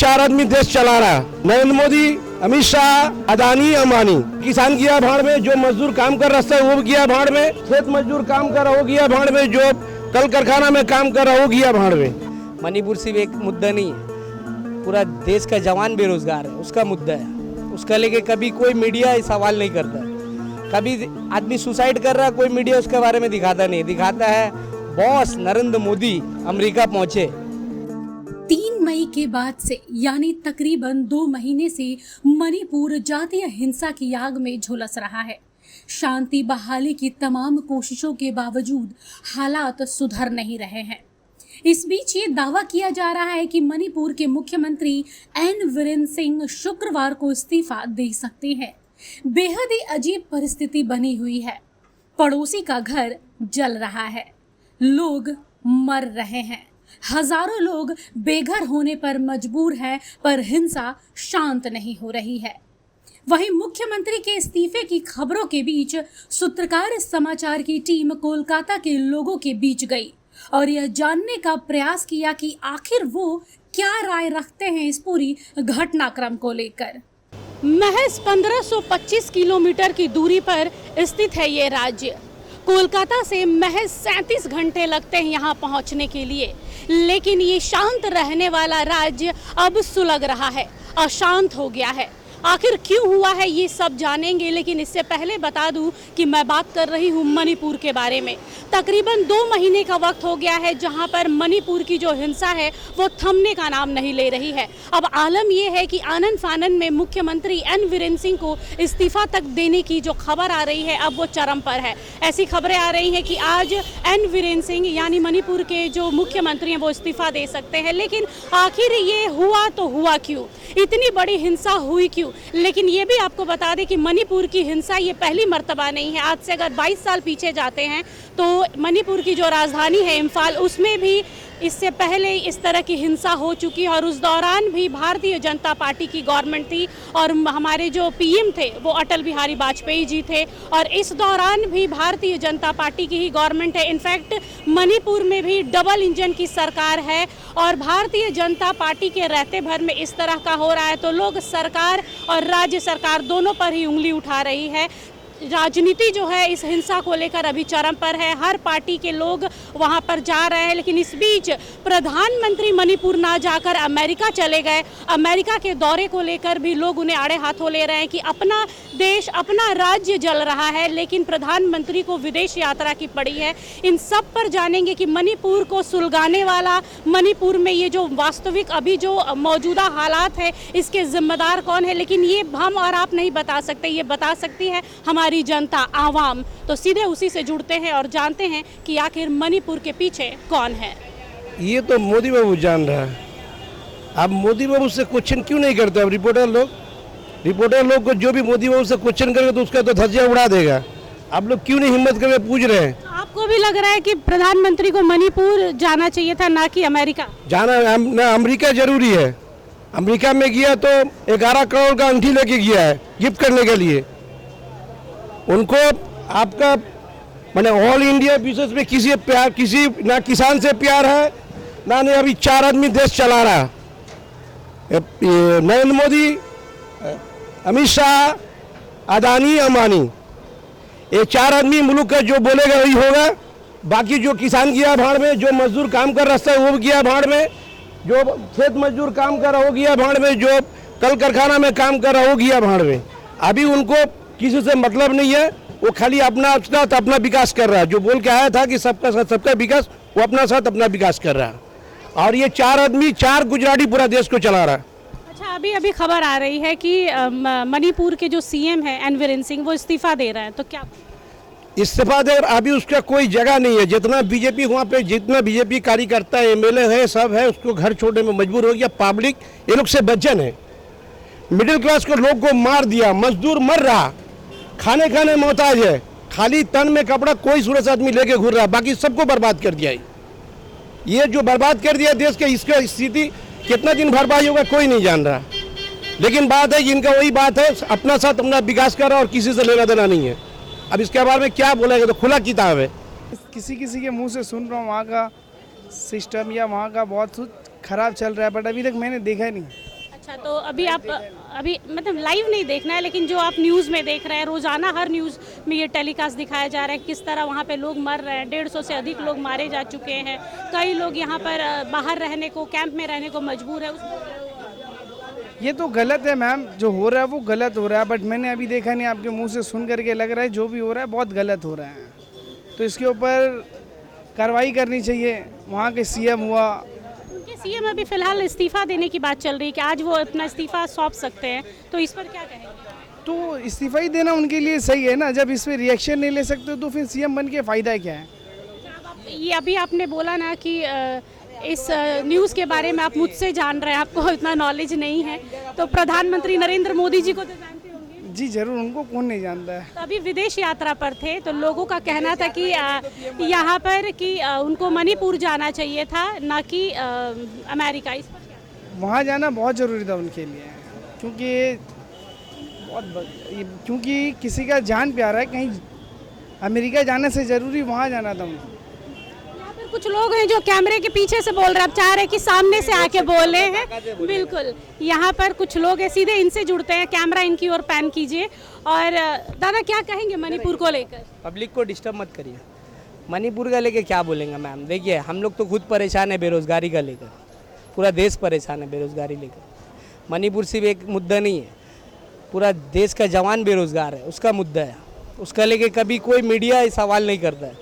चार आदमी देश चला रहा, नरेंद्र मोदी, अमित शाह, अदानी, अंबानी। किसान गया भाड़ में, जो मजदूर काम कर रहा है वो गया भाड़ में, खेत मजदूर काम कर रहा वो गया भाड़ में, जो कल कारखाना में काम कर रहा वो गया भाड़ में। मणिपुर सिर्फ एक मुद्दा नहीं है, पूरा देश का जवान बेरोजगार है, उसका मुद्दा है। उसका लेके कभी कोई मीडिया सवाल नहीं करता। कभी आदमी सुसाइड कर रहा है, कोई मीडिया उसके बारे में दिखाता नहीं, दिखाता है बॉस नरेंद्र मोदी अमेरिका पहुंचे। 3 मई के बाद से यानी तकरीबन 2 महीने से मणिपुर जातीय हिंसा की आग में झुलस रहा है। शांति बहाली की तमाम कोशिशों के बावजूद हालात सुधर नहीं रहे हैं। इस बीच ये दावा किया जा रहा है कि मणिपुर के मुख्यमंत्री एन वीरेन सिंह शुक्रवार को इस्तीफा दे सकते हैं। बेहद ही अजीब परिस्थिति बनी हुई है। पड़ोसी का घर जल रहा है, लोग मर रहे हैं, हजारों लोग बेघर होने पर मजबूर हैं, पर हिंसा शांत नहीं हो रही है। वहीं मुख्यमंत्री के इस्तीफे की खबरों के बीच सूत्रकार समाचार की टीम कोलकाता के लोगों के बीच गई और यह जानने का प्रयास किया कि आखिर वो क्या राय रखते हैं इस पूरी घटनाक्रम को लेकर। महज 1525 किलोमीटर की दूरी पर स्थित है ये राज्य। कोलकाता से महज 37 घंटे लगते हैं यहाँ पहुँचने के लिए, लेकिन ये शांत रहने वाला राज्य अब सुलग रहा है, अशांत हो गया है। आखिर क्यों हुआ है ये सब जानेंगे, लेकिन इससे पहले बता दूं कि मैं बात कर रही हूँ मणिपुर के बारे में। तकरीबन 2 महीने का वक्त हो गया है जहाँ पर मणिपुर की जो हिंसा है वो थमने का नाम नहीं ले रही है। अब आलम ये है कि आनन फानन में मुख्यमंत्री एन वीरेन सिंह को इस्तीफा तक देने की जो खबर आ रही है अब वो चरम पर है। ऐसी खबरें आ रही हैं कि आज एन वीरेन सिंह यानी मणिपुर के जो मुख्यमंत्री हैं वो इस्तीफा दे सकते हैं। लेकिन आखिर ये हुआ तो हुआ क्यों, इतनी बड़ी हिंसा हुई क्यों? लेकिन ये भी आपको बता दें कि मणिपुर की हिंसा ये पहली मर्तबा नहीं है। आज से अगर 22 साल पीछे जाते हैं तो मणिपुर की जो राजधानी है इम्फाल, उसमें भी इससे पहले इस तरह की हिंसा हो चुकी है और उस दौरान भी भारतीय जनता पार्टी की गवर्नमेंट थी और हमारे जो पीएम थे वो अटल बिहारी वाजपेयी जी थे और इस दौरान भी भारतीय जनता पार्टी की ही गवर्नमेंट है। इनफैक्ट मणिपुर में भी डबल इंजन की सरकार है और भारतीय जनता पार्टी के रहते भर में इस तरह का हो रहा है तो लोग सरकार और राज्य सरकार दोनों पर ही उंगली उठा रही है। राजनीति जो है इस हिंसा को लेकर अभी चरम पर है, हर पार्टी के लोग वहां पर जा रहे हैं। लेकिन इस बीच प्रधानमंत्री मणिपुर ना जाकर अमेरिका चले गए। अमेरिका के दौरे को लेकर भी लोग उन्हें आड़े हाथों ले रहे हैं कि अपना देश, अपना राज्य जल रहा है, लेकिन प्रधानमंत्री को विदेश यात्रा की पड़ी है। इन सब पर जानेंगे कि मणिपुर को सुलगाने वाला, मणिपुर में ये जो वास्तविक अभी जो मौजूदा हालात है इसके जिम्मेदार कौन है। लेकिन ये हम और आप नहीं बता सकते, ये बता सकती है हमारी जनता, आवाम। तो सीधे उसी से जुड़ते हैं और जानते हैं कि आखिर मणिपुर के पीछे कौन है। ये तो मोदी बाबू जान रहा है। अब मोदी बाबू से क्वेश्चन क्यों नहीं करते? अब रिपोर्टर लोग को जो भी मोदी बाबू से क्वेश्चन करेगा तो उसका तो धज्जियां उड़ा देगा। आप लोग क्यों नहीं हिम्मत करके पूछ रहे हैं? आपको भी लग रहा है कि प्रधानमंत्री को मणिपुर जाना चाहिए था, ना कि अमेरिका जाना? ना, अमेरिका जरूरी है। अमेरिका में गया तो 11 करोड़ का अंगूठी लेके गया है गिफ्ट करने के लिए। उनको आपका मैंने ऑल इंडिया बेसिस पे किसी प्यार, किसी ना किसान से प्यार है ना नहीं। अभी 4 आदमी देश चला रहा, नरेंद्र मोदी, अमित शाह, अदानी, अंबानी। ये 4 आदमी मुल्क का जो बोलेगा वही होगा। बाकी जो किसान गया भाड़ में, जो मजदूर काम कर रहा है वो गया भाड़ में, जो खेत मजदूर काम कर रहा वो गया भाड़ में, जो कल कारखाना में काम कर रहा वो गया भाड़ में। अभी उनको किसी से मतलब नहीं है, वो खाली अपना साथ अपना विकास कर रहा है। जो बोल के आया था कि सबका साथ सबका विकास, वो अपना साथ अपना विकास कर रहा है। और ये 4 आदमी, 4 गुजराती पूरा देश को चला रहा है। अच्छा, अभी खबर आ रही है कि मणिपुर के जो सीएम है एन वीरेन सिंह वो इस्तीफा दे रहे हैं, तो क्या इस्तीफा दे? अभी उसका कोई जगह नहीं है। जितना बीजेपी वहाँ पे, जितना बीजेपी कार्यकर्ता है, एमएलए है, सब है, उसको घर छोड़ने में मजबूर हो गया। पब्लिक ये लोग से बचन है। मिडिल क्लास को लोग को मार दिया, मजदूर मर रहा, खाने मोहताज है, खाली तन में कपड़ा कोई सूरत आदमी लेके घूर रहा, बाकी सबको बर्बाद कर दिया। ये जो बर्बाद कर दिया देश के, इसका स्थिति कितना दिन भरपाई होगा कोई नहीं जान रहा। लेकिन बात है कि इनका वही बात है, अपना साथ अपना विकास कर रहा और किसी से लेना देना नहीं है। अब इसके बारे में क्या बोलेगा, तो खुला किताब है। किसी के मुंह से सुन रहा हूँ वहाँ का सिस्टम या वहाँ का बहुत खराब चल रहा है, बट अभी तक मैंने देखा नहीं। अच्छा, तो अभी आप अभी मतलब लाइव नहीं देखना है, लेकिन जो आप न्यूज़ में देख रहे हैं, रोज़ाना हर न्यूज़ में ये टेलीकास्ट दिखाया जा रहा है किस तरह वहाँ पे लोग मर रहे हैं। 150 से अधिक लोग मारे जा चुके हैं। कई लोग यहाँ पर बाहर रहने को, कैंप में रहने को मजबूर है। ये तो गलत है मैम, जो हो रहा है वो गलत हो रहा है, बट मैंने अभी देखा नहीं, आपके मुंह से सुन करके लग रहा है जो भी हो रहा है बहुत गलत हो रहा है। तो इसके ऊपर कार्रवाई करनी चाहिए। वहाँ के सीएम हुआ, उनके सीएम अभी फिलहाल इस्तीफा देने की बात चल रही है कि आज वो अपना इस्तीफा सौंप सकते हैं, तो इस पर क्या कहेंगे? तो इस्तीफा ही देना उनके लिए सही है ना। जब इस पर रिएक्शन नहीं ले सकते तो फिर सीएम बन के फ़ायदा क्या है? ये अभी आपने बोला ना कि इस न्यूज़ के बारे में आप मुझसे जान रहे हैं, आपको इतना नॉलेज नहीं है, तो प्रधानमंत्री नरेंद्र मोदी जी को तो जानते होंगे। जी जरूर, उनको कौन नहीं जानता है। तो अभी विदेश यात्रा पर थे, तो लोगों का कहना था कि यहाँ पर कि उनको मणिपुर जाना चाहिए था, ना कि अमेरिका। इस पर क्या? वहाँ जाना बहुत ज़रूरी था उनके लिए, क्योंकि किसी का जान प्यारा है। कहीं अमेरिका जाने से ज़रूरी वहाँ जाना था उनको। यहाँ पर कुछ लोग हैं जो कैमरे के पीछे से बोल रहे हैं, अब चाह रहे हैं कि सामने से आके बोले हैं। बिल्कुल, यहाँ पर कुछ लोग हैं, सीधे इनसे जुड़ते हैं। कैमरा इनकी ओर पैन कीजिए। और दादा क्या कहेंगे मणिपुर को लेकर? पब्लिक को डिस्टर्ब मत करिए। मणिपुर का लेके क्या बोलेंगे मैम? देखिए, हम लोग तो खुद परेशान है बेरोज़गारी का लेकर, पूरा देश परेशान है बेरोज़गारी लेकर। मणिपुर सिर्फ एक मुद्दा नहीं है, पूरा देश का जवान बेरोज़गार है, उसका मुद्दा है। उसका लेके कभी कोई मीडिया सवाल नहीं करता है।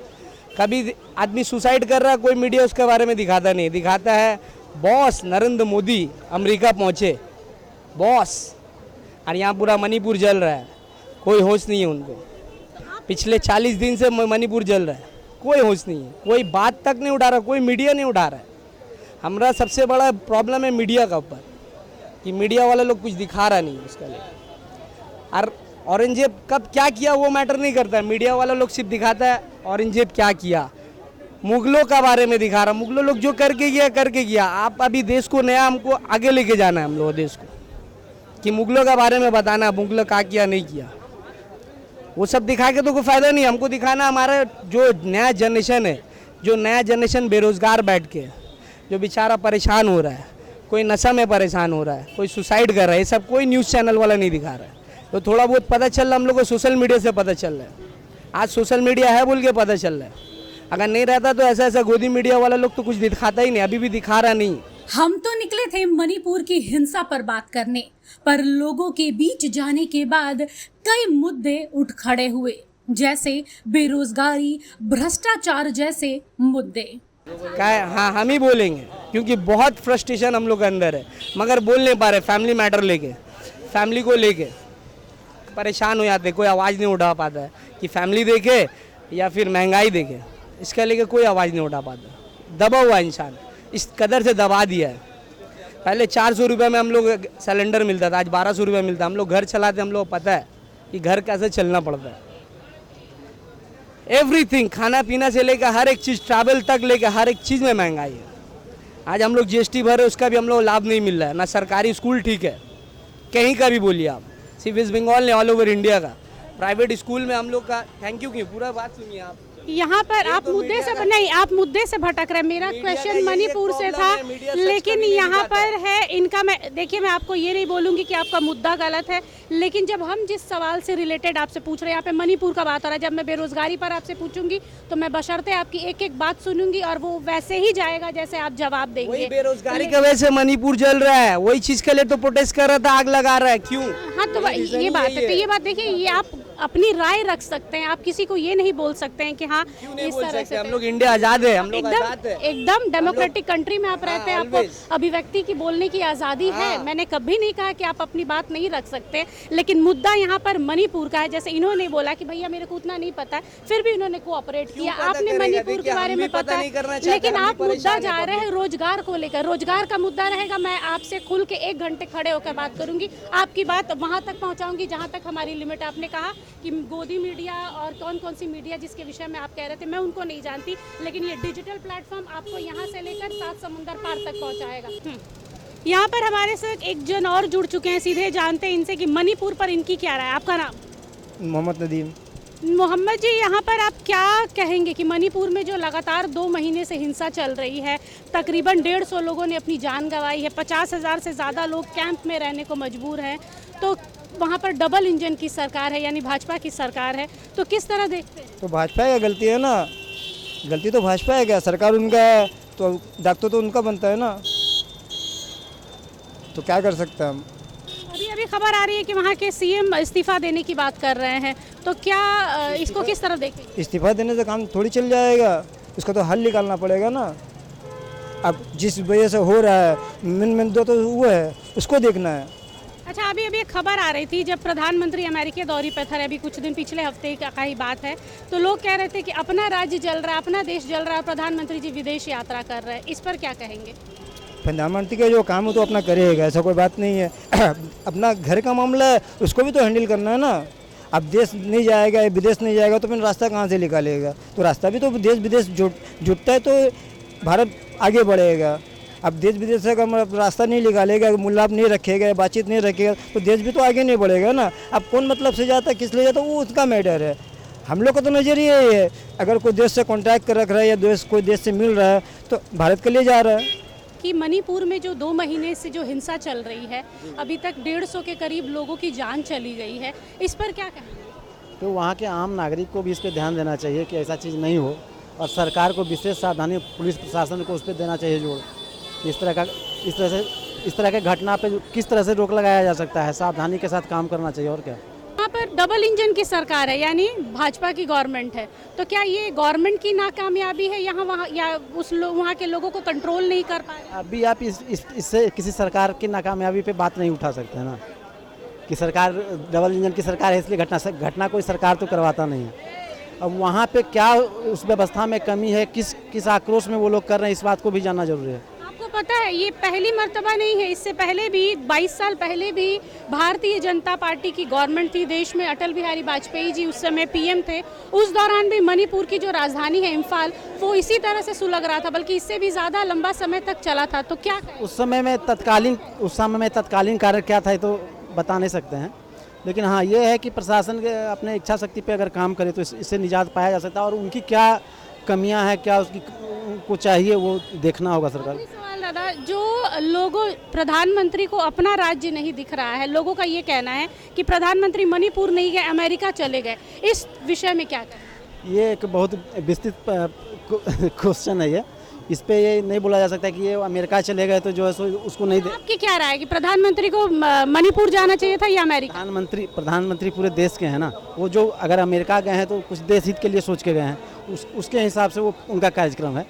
कभी आदमी सुसाइड कर रहा है, कोई मीडिया उसके बारे में दिखाता नहीं। दिखाता है बॉस नरेंद्र मोदी अमेरिका पहुँचे, बॉस, और यहाँ पूरा मणिपुर जल रहा है, कोई होश नहीं है उनको। पिछले 40 दिन से मणिपुर जल रहा है, कोई होश नहीं है, कोई बात तक नहीं उठा रहा, कोई मीडिया नहीं उठा रहा है। हमारा सबसे बड़ा प्रॉब्लम है मीडिया का ऊपर, कि मीडिया वाले लोग कुछ दिखा रहा नहीं है उसका लिए। और औरंगजेब कब क्या किया वो मैटर नहीं करता है, मीडिया वाला लोग सिर्फ दिखाता है औरंगजेब क्या किया, मुगलों का बारे में दिखा रहा। मुगलों लोग जो करके गया। आप अभी देश को नया हमको आगे लेके जाना है, हम लोग देश को, कि मुगलों का बारे में बताना, मुगलों क्या किया नहीं किया। वो सब दिखा के तो कोई फ़ायदा नहीं। हमको दिखाना हमारा जो नया जनरेशन है, जो नया जनरेशन बेरोज़गार बैठ के, जो बेचारा परेशान हो रहा है, कोई नशा में परेशान हो रहा है, कोई सुसाइड कर रहा है, ये सब कोई न्यूज़ चैनल वाला नहीं दिखा रहा है। तो थोड़ा बहुत पता चल रहा हम लोग को, सोशल मीडिया से पता चल रहा है। आज सोशल मीडिया है बोल के पता चल रहा है। अगर नहीं रहता तो ऐसा गोदी मीडिया वाला लोग तो कुछ दिखाता ही नहीं, अभी भी दिखा रहा नहीं। हम तो निकले थे मणिपुर की हिंसा पर बात करने, पर लोगों के बीच जाने के बाद कई मुद्दे उठ खड़े हुए, जैसे बेरोजगारी, भ्रष्टाचार जैसे मुद्दे। हाँ, हम ही बोलेंगे, क्योंकि बहुत फ्रस्ट्रेशन हम लोग के अंदर है, मगर बोल नहीं पा रहे। फैमिली मैटर लेके, फैमिली को लेके परेशान हो जाते, कोई आवाज़ नहीं उठा पाता है कि फैमिली देखे या फिर महंगाई देखे, इसका लेके कोई आवाज़ नहीं उठा पाता। दबा हुआ इंसान इस कदर से दबा दिया है। पहले 400 रुपये में हम लोग सिलेंडर मिलता था, आज 1200 रुपये मिलता है। हम लोग घर चलाते, हम लोग पता है कि घर कैसे चलना पड़ता है। एवरीथिंग, खाना पीना से लेकर हर एक चीज़, ट्रैवल तक लेकर हर एक चीज़ में महंगाई है। आज हम लोग जीएसटी भरे, उसका भी हम लोग लाभ नहीं मिल रहा है। ना सरकारी स्कूल ठीक है, कहीं का भी बोलिए आप, सिर्फ वेस्ट बंगाल ने, ऑल ओवर इंडिया का प्राइवेट स्कूल में हम लोग का। थैंक यू, क्यों पूरा बात सुनिए आप। यहाँ पर आप मुद्दे से नहीं, आप मुद्दे से भटक रहे। मेरा क्वेश्चन मणिपुर से था, लेकिन यहाँ पर है इनका। मैं देखिए, मैं आपको ये नहीं बोलूँगी कि आपका मुद्दा गलत है, लेकिन जब हम जिस सवाल से रिलेटेड आपसे पूछ रहे हैं, यहाँ पे मणिपुर का बात हो रहा है। जब मैं बेरोजगारी पर आपसे पूछूंगी तो मैं बशर्ते आपकी एक एक बात सुनूंगी और वो वैसे ही जाएगा जैसे आप जवाब देंगे। बेरोजगारी की वजह से मणिपुर जल रहा है, वही चीज़ के लिए तो प्रोटेस्ट कर रहा था, आग लगा रहा है, क्यों? हाँ, तो ये बात है। तो ये बात देखिए, ये आप अपनी राय रख सकते हैं, आप किसी को ये नहीं बोल सकते हैं कि हाँ इस तरह से। हम लोग इंडिया आज़ाद है, हम लोग आज़ाद है, एकदम डेमोक्रेटिक कंट्री में आप रहते हैं, आपको अभिव्यक्ति की बोलने की आज़ादी है। मैंने कभी नहीं कहा कि आप अपनी बात नहीं रख सकते, लेकिन मुद्दा यहाँ पर मणिपुर का है। जैसे इन्होंने बोला कि भैया मेरे को उतना नहीं पता है, फिर भी इन्होंने कोऑपरेट किया। आपने मणिपुर के बारे में पता है, लेकिन आप मुद्दा जा रहे हैं रोजगार को लेकर। रोजगार का मुद्दा रहेगा, मैं आपसे खुल के 1 घंटे खड़े होकर बात करूंगी, आपकी बात वहां तक पहुंचाऊंगी जहां तक हमारी लिमिट। आपने कहा कि गोदी मीडिया और कौन कौन सी मीडिया जिसके विषय में आप कह रहे थे, मैं उनको नहीं जानती, लेकिन ये डिजिटल प्लेटफॉर्म आपको यहाँ से लेकर 7 समुंदर पार तक पहुँचाएगा। यहाँ पर हमारे साथ एक जन और जुड़ चुके हैं, सीधे जानते हैं इनसे कि मणिपुर पर इनकी क्या राय है। आपका नाम? मोहम्मद नदीम। मोहम्मद जी, यहाँ पर आप क्या कहेंगे कि मणिपुर में जो लगातार 2 महीने से हिंसा चल रही है, तकरीबन 150 लोगों ने अपनी जान गंवाई है, 50,000 से ज़्यादा लोग कैंप में रहने को मजबूर हैं, तो वहाँ पर डबल इंजन की सरकार है यानी भाजपा की सरकार है, तो किस तरह देखते हैं? तो भाजपा का गलती है ना, गलती तो भाजपा है, क्या सरकार उनका है तो दायित्व तो उनका बनता है ना, तो क्या कर सकते हैं हम। अभी खबर आ रही है कि वहाँ के सीएम इस्तीफा देने की बात कर रहे हैं, तो क्या इसको किस तरह देखें? इस्तीफा देने से काम थोड़ी चल जाएगा, उसका तो हल निकालना पड़ेगा ना। अब जिस वजह से हो रहा है मेन तो वो है, उसको देखना है। अच्छा, अभी एक खबर आ रही थी, जब प्रधानमंत्री अमेरिका दौरे पर थे, अभी कुछ दिन पिछले हफ्ते का ही बात है, तो लोग कह रहे थे कि अपना राज्य जल रहा है, अपना देश जल रहा है, प्रधानमंत्री जी विदेश यात्रा कर रहे हैं, इस पर क्या कहेंगे? प्रधानमंत्री का जो काम है तो अपना करेगा, ऐसा कोई बात नहीं है। अपना घर का मामला है, उसको भी तो हैंडल करना है ना। अब देश नहीं जाएगा, विदेश नहीं जाएगा तो फिर रास्ता कहाँ से निकालेगा? तो रास्ता भी तो देश विदेश जुटता है तो भारत आगे बढ़ेगा। अब देश विदेश से अगर रास्ता नहीं निकालेगा, मुलाकात नहीं रखेगा, बातचीत नहीं रखेगा तो देश भी तो आगे नहीं बढ़ेगा ना। अब कौन मतलब से जाता है, किस लिए जाता है, वो उसका मैटर है। हम लोग का तो नज़रिया ये है, अगर कोई देश से कॉन्टैक्ट कर रख रहा है या कोई देश से मिल रहा है तो भारत के लिए जा रहा है। कि मणिपुर में जो 2 महीने से जो हिंसा चल रही है, अभी तक 150 के करीब लोगों की जान चली गई है, इस पर क्या कहेंगे? तो वहाँ के आम नागरिक को भी इस पर ध्यान देना चाहिए कि ऐसा चीज़ नहीं हो, और सरकार को विशेष सावधानी, पुलिस प्रशासन को उस पर देना चाहिए जोर। इस तरह के घटना पे किस तरह से रोक लगाया जा सकता है, सावधानी के साथ काम करना चाहिए। और क्या, यहाँ पर डबल इंजन की सरकार है यानी भाजपा की गवर्नमेंट है, तो क्या ये गवर्नमेंट की नाकामयाबी है यहाँ वहाँ, या वहाँ के लोगों को कंट्रोल नहीं कर पा रहे? अभी आप इससे किसी सरकार की नाकामयाबी पे बात नहीं उठा सकते हैं ना, कि सरकार डबल इंजन की सरकार है इसलिए घटना कोई सरकार तो करवाता नहीं है। अब वहाँ पे क्या उस व्यवस्था में कमी है, किस आक्रोश में वो लोग कर रहे हैं, इस बात को भी जानना जरूरी है। आपको पता है ये पहली मर्तबा नहीं है, इससे पहले भी 22 साल पहले भी भारतीय जनता पार्टी की गवर्नमेंट थी देश में, अटल बिहारी वाजपेयी जी उस समय पीएम थे, उस दौरान भी मणिपुर की जो राजधानी है इम्फाल, वो इसी तरह से सुलग रहा था, बल्कि इससे भी ज़्यादा लंबा समय तक चला था। तो क्या उस समय में तत्कालीन कार्य क्या था तो बता नहीं सकते हैं, लेकिन हाँ ये है कि प्रशासन के अपने इच्छा शक्ति पे अगर काम करे तो इससे निजात पाया जा सकता है, और उनकी क्या कमियां हैं, क्या उसकी को चाहिए वो देखना होगा सरकार। सवाल दादा, जो लोगों, प्रधानमंत्री को अपना राज्य नहीं दिख रहा है, लोगों का ये कहना है कि प्रधानमंत्री मणिपुर नहीं गए, अमेरिका चले गए, इस विषय में क्या कहें? ये एक बहुत विस्तृत क्वेश्चन है ये, इस पे ये नहीं बोला जा सकता कि ये अमेरिका चले गए तो जो है सो उसको नहीं दे। आपकी क्या राय है कि प्रधानमंत्री को मणिपुर जाना चाहिए था या अमेरिका? प्रधानमंत्री पूरे देश के हैं ना, वो जो अगर अमेरिका गए हैं तो कुछ देश हित के लिए सोच के गए हैं, उसके हिसाब से वो उनका कार्यक्रम है।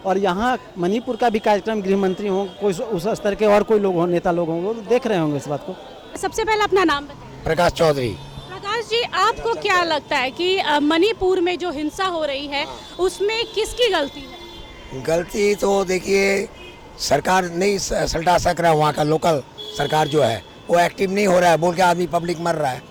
और यहाँ मणिपुर का भी कार्यक्रम, गृह मंत्री हों, कोई उस स्तर के और कोई लोग हों, नेता लोग हों, वो देख रहे होंगे इस बात को। सबसे पहले अपना नाम बताइए। प्रकाश चौधरी। प्रकाश जी, आपको क्या लगता है कि मणिपुर में जो हिंसा हो रही है उसमें किसकी गलती है? गलती तो देखिए सरकार नहीं सल्टा सक रहा है, वहाँ का लोकल सरकार जो है वो एक्टिव नहीं हो रहा है, बोल के आदमी पब्लिक मर रहा है।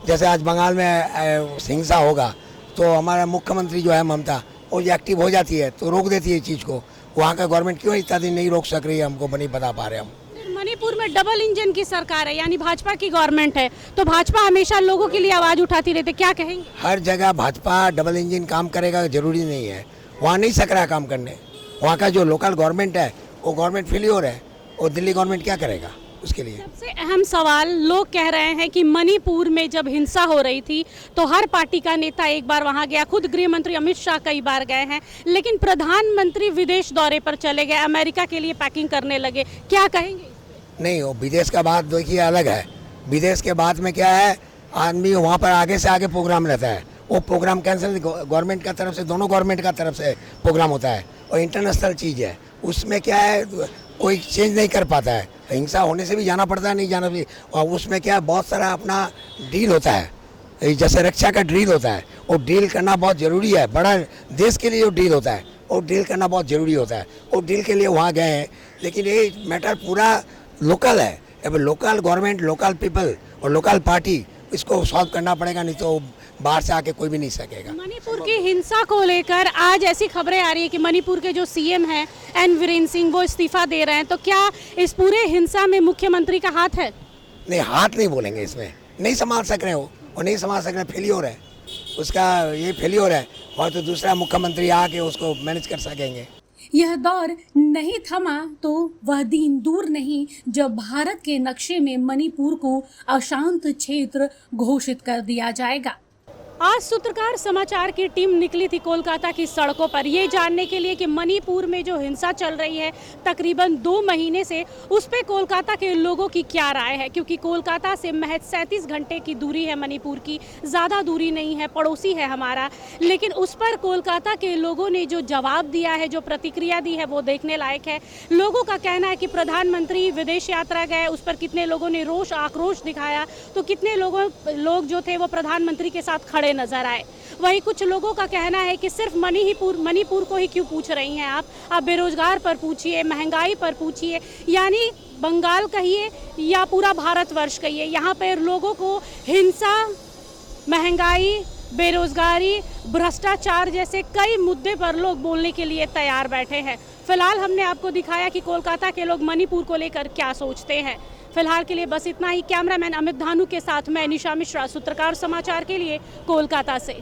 जैसे आज बंगाल में हिंसा होगा तो हमारा मुख्यमंत्री जो है ममता, वो एक्टिव हो जाती है तो रोक देती है इस चीज़ को। वहाँ का गवर्नमेंट क्यों इतना दिन नहीं रोक सक रही है, हमको नहीं बता पा रहे हम। मणिपुर में डबल इंजन की सरकार है यानी भाजपा की गवर्नमेंट है, तो भाजपा हमेशा लोगों के लिए आवाज़ उठाती रहती है, क्या कहेंगे? हर जगह भाजपा डबल इंजन काम करेगा जरूरी नहीं है, वहाँ नहीं सक रहा है काम करने। वहाँ का जो लोकल गवर्नमेंट है वो गवर्नमेंट फेलियर है, और दिल्ली गवर्नमेंट क्या करेगा उसके लिए? सबसे अहम सवाल, लोग कह रहे हैं कि मणिपुर में जब हिंसा हो रही थी तो हर पार्टी का नेता एक बार वहां गया, खुद गृह मंत्री अमित शाह कई बार गए हैं, लेकिन प्रधानमंत्री विदेश दौरे पर चले गए, अमेरिका के लिए पैकिंग करने लगे, क्या कहेंगे? नहीं, वो विदेश का बात देखिए अलग है। विदेश के बाद में क्या है, आदमी वहाँ पर आगे से आगे प्रोग्राम रहता है, वो प्रोग्राम कैंसिल गवर्नमेंट का तरफ से, दोनों गवर्नमेंट का तरफ से प्रोग्राम होता है, और इंटरनेशनल चीज़ है, उसमें क्या है कोई चेंज नहीं कर पाता है। हिंसा होने से भी जाना पड़ता है, नहीं जाना भी, और उसमें क्या है बहुत सारा अपना डील होता है, जैसे रक्षा का डील होता है, वो डील करना बहुत ज़रूरी है। बड़ा देश के लिए जो डील होता है वो डील करना बहुत ज़रूरी होता है, वो डील के लिए वहाँ गए हैं। लेकिन ये मैटर पूरा लोकल है, अब लोकल गवर्नमेंट, लोकल पीपल और लोकल पार्टी, इसको सॉल्व करना पड़ेगा, नहीं तो बाहर से आके कोई भी नहीं सकेगा। मणिपुर की हिंसा को लेकर आज ऐसी खबरें आ रही है कि मणिपुर के जो सीएम हैं एन वीरेन सिंह, वो इस्तीफा दे रहे हैं, तो क्या इस पूरे हिंसा में मुख्यमंत्री का हाथ है? नहीं, हाथ नहीं बोलेंगे इसमें, नहीं संभाल सक रहे हो और नहीं संभाल सक रहे, फेलियर है। उसका ये फेल्योर है, और तो दूसरा मुख्यमंत्री आके उसको मैनेज कर सकेंगे। यह दौर नहीं थमा तो वह दिन दूर नहीं जब भारत के नक्शे में मणिपुर को अशांत क्षेत्र घोषित कर दिया जाएगा। आज सूत्रकार समाचार की टीम निकली थी कोलकाता की सड़कों पर ये जानने के लिए कि मणिपुर में जो हिंसा चल रही है तकरीबन 2 महीने से, उस पे कोलकाता के लोगों की क्या राय है, क्योंकि कोलकाता से महज 37 घंटे की दूरी है मणिपुर की, ज़्यादा दूरी नहीं है, पड़ोसी है हमारा। लेकिन उस पर कोलकाता के लोगों ने जो जवाब दिया है, जो प्रतिक्रिया दी है, वो देखने लायक है। लोगों का कहना है कि प्रधानमंत्री विदेश यात्रा गए, उस पर कितने लोगों ने रोष आक्रोश दिखाया, तो कितने लोग जो थे वो प्रधानमंत्री के साथ खड़े नजर आए। वहीं कुछ लोगों का कहना है कि सिर्फ मणिपुर को ही क्यों पूछ रही हैं आप बेरोजगार पर पूछिए, महंगाई पर पूछिए, यानी बंगाल कहिए या पूरा भारतवर्ष कहिए, यहाँ पर लोगों को हिंसा, महंगाई, बेरोजगारी, भ्रष्टाचार जैसे कई मुद्दे पर लोग बोलने के लिए तैयार बैठे हैं। फिलहाल हमने आपको दिखाया कि कोलकाता के लोग मणिपुर को लेकर क्या सोचते हैं। फिलहाल के लिए बस इतना ही। कैमरामैन अमित धानु के साथ मैं निशा मिश्रा, सूत्रकार समाचार के लिए कोलकाता से।